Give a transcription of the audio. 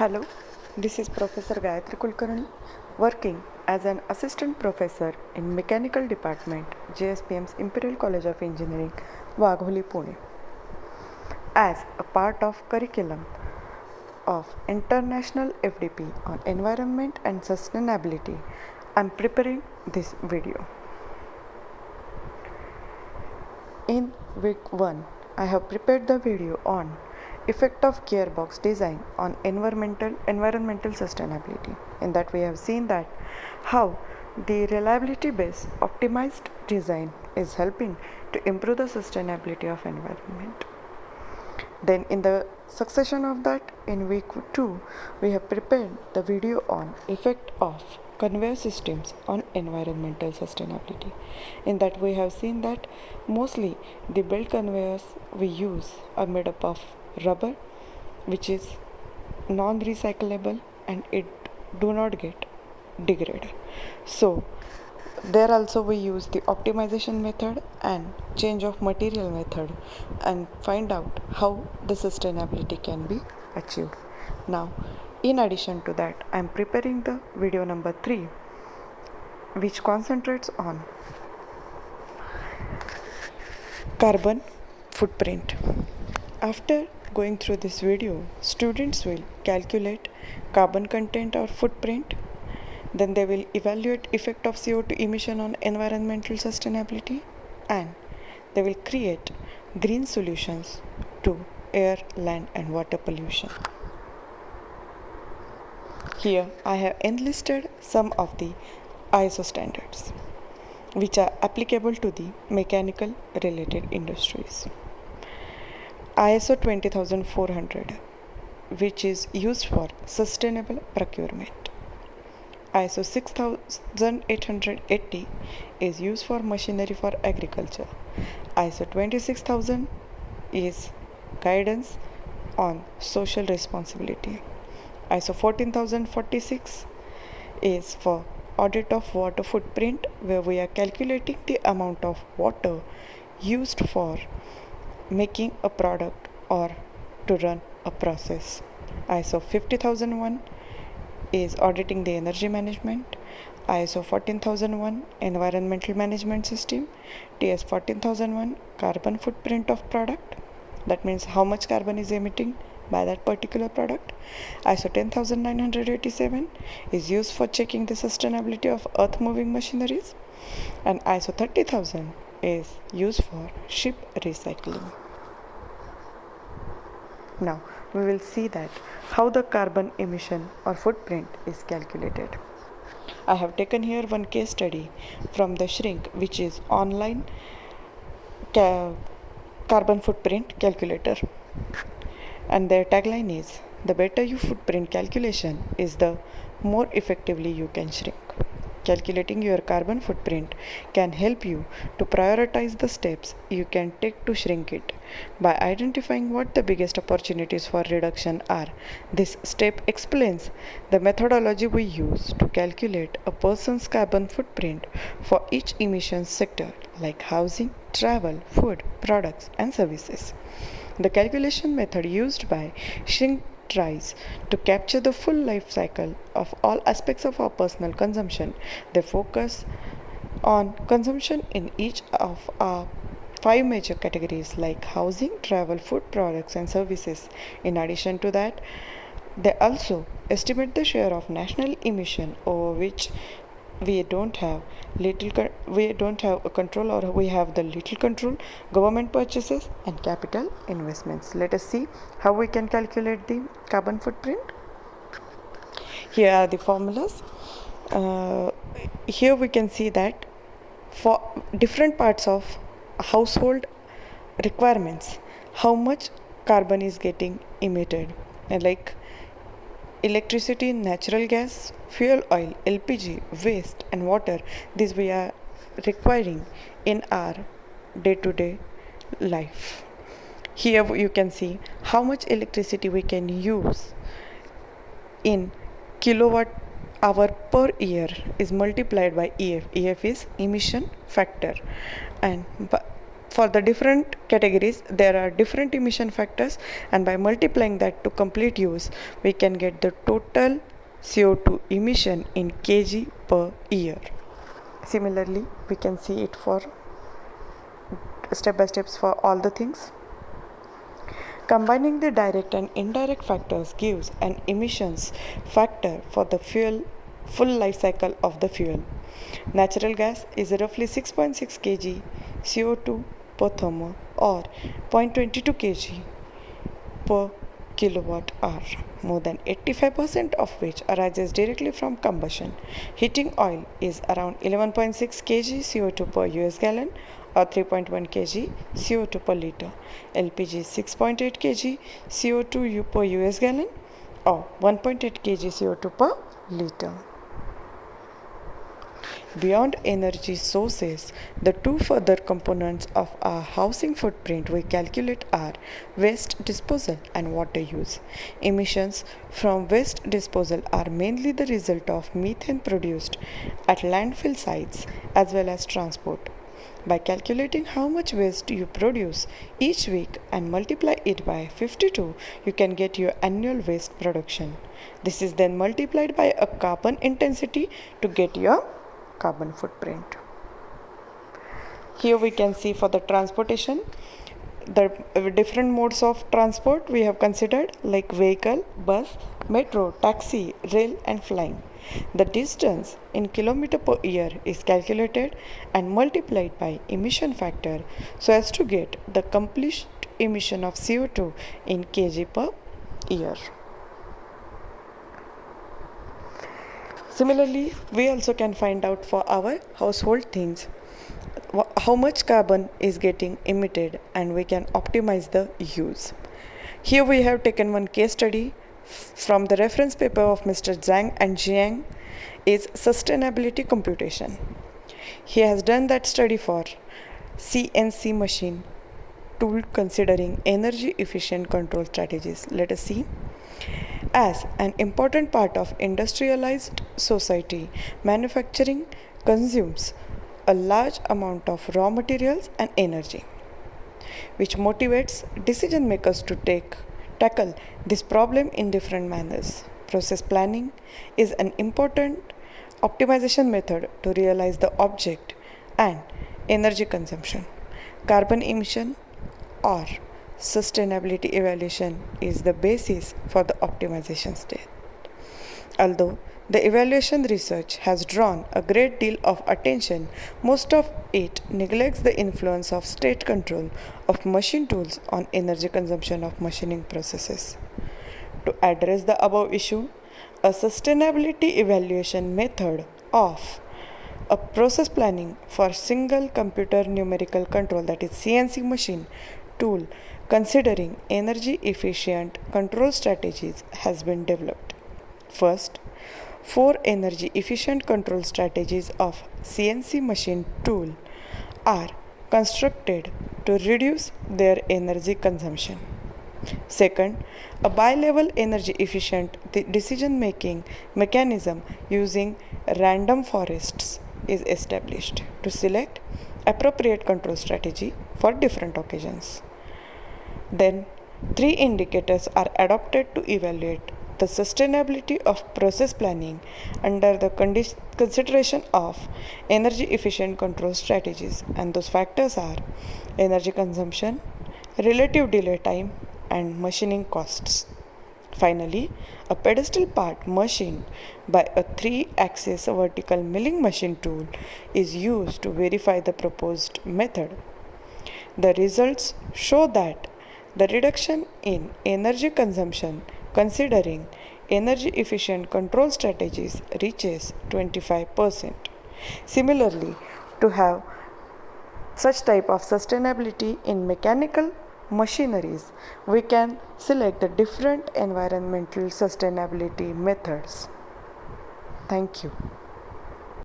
Hello, this is Professor Gayatri Kulkarni, working as an assistant professor in Mechanical Department, JSPM's Imperial College of Engineering, Wagholi, Pune. As a part of curriculum of International FDP on Environment and Sustainability, I am preparing this video. In week 1, I have prepared the video on effect of gearbox design on environmental sustainability. In that we have seen that how the reliability based optimized design is helping to improve the sustainability of environment. Then in the succession of that, in week 2 we have prepared the video on effect of conveyor systems on environmental sustainability. In that we have seen that mostly the belt conveyors we use are made up of rubber, which is non-recyclable and it do not get degraded. So there also we use the optimization method and change of material method and find out how the sustainability can be achieved. Now in addition to that, I am preparing the video number 3, which concentrates on carbon footprint. After going through this video, students will calculate carbon content or footprint. Then they will evaluate effect of CO2 emission on environmental sustainability, and they will create green solutions to air, land and water pollution. Here I have enlisted some of the ISO standards which are applicable to the mechanical related industries. ISO 20400, which is used for sustainable procurement. ISO 6880 is used for machinery for agriculture. ISO 26000 is guidance on social responsibility. ISO 14046 is for audit of water footprint, where we are calculating the amount of water used for making a product or to run a process. ISO 50001 is auditing the energy management. ISO 14001 environmental management system. TS 14001 carbon footprint of product, that means how much carbon is emitting by that particular product. ISO 10987 is used for checking the sustainability of earth moving machineries, and ISO 30000 is used for ship recycling. Now we will see that how the carbon emission or footprint is calculated. I have taken here one case study from the Shrink, which is online carbon footprint calculator, and their tagline is, the better your footprint calculation is, the more effectively you can shrink. Calculating your carbon footprint can help you to prioritize the steps you can take to shrink it. By identifying what the biggest opportunities for reduction are, this step explains the methodology we use to calculate a person's carbon footprint for each emission sector like housing, travel, food, products and services. The calculation method used by Shrink tries to capture the full life cycle of all aspects of our personal consumption. They focus on consumption in each of our 5 major categories like housing, travel, food, products and services. In addition to that, they also estimate the share of national emission over which we don't have a control, or we have the little control, government purchases and capital investments. Let us see how we can calculate the carbon footprint. Here are the formulas. Here we can see that for different parts of household requirements, how much carbon is getting emitted, like electricity, natural gas, fuel oil, LPG, waste and water. These we are requiring in our day-to-day life. Here you can see how much electricity we can use in kilowatt hour per year is multiplied by EF. EF is emission factor, and for the different categories there are different emission factors, and by multiplying that to complete use we can get the total CO2 emission in kg per year. Similarly, we can see it for step by steps for all the things. Combining the direct and indirect factors gives an emissions factor for the full life cycle of the fuel. Natural gas is roughly 6.6 kg CO2 per thermo or 0.22 kg per kilowatt hour, more than 85% of which arises directly from combustion. Heating oil is around 11.6 kg CO2 per US gallon or 3.1 kg CO2 per liter. LPG is 6.8 kg CO2 per US gallon or 1.8 kg CO2 per liter. Beyond energy sources, the two further components of our housing footprint we calculate are waste disposal and water use. Emissions from waste disposal are mainly the result of methane produced at landfill sites as well as transport. By calculating how much waste you produce each week and multiply it by 52, you can get your annual waste production. This is then multiplied by a carbon intensity to get your carbon footprint. Here we can see for the transportation the different modes of transport we have considered, like vehicle, bus, metro, taxi, rail and flying. The distance in kilometer per year is calculated and multiplied by emission factor so as to get the complete emission of CO2 in kg per year. Similarly, we also can find out for our household things how much carbon is getting emitted, and we can optimize the use. Here we have taken one case study from the reference paper of Mr. Zhang and Jiang is sustainability computation. He has done that study for CNC machine tool considering energy efficient control strategies. Let us see. As an important part of industrialized society, manufacturing consumes a large amount of raw materials and energy, which motivates decision makers to tackle this problem in different manners. Process planning is an important optimization method to realize the object and energy consumption. Carbon emission or sustainability evaluation is the basis for the optimization state. Although the evaluation research has drawn a great deal of attention, most of it neglects the influence of state control of machine tools on energy consumption of machining processes. To address the above issue, a sustainability evaluation method of a process planning for single computer numerical control, that is CNC machine tool, considering energy efficient control strategies has been developed. First, 4 energy efficient control strategies of CNC machine tool are constructed to reduce their energy consumption. Second, a bi-level energy efficient decision making mechanism using random forests is established to select appropriate control strategy for different occasions. Then, 3 indicators are adopted to evaluate the sustainability of process planning under the consideration of energy efficient control strategies, and those factors are energy consumption, relative delay time, and machining costs. Finally, a pedestal part machined by a 3-axis vertical milling machine tool is used to verify the proposed method. The results show that the reduction in energy consumption considering energy efficient control strategies reaches 25%. Similarly, to have such type of sustainability in mechanical machineries, we can select the different environmental sustainability methods. Thank you.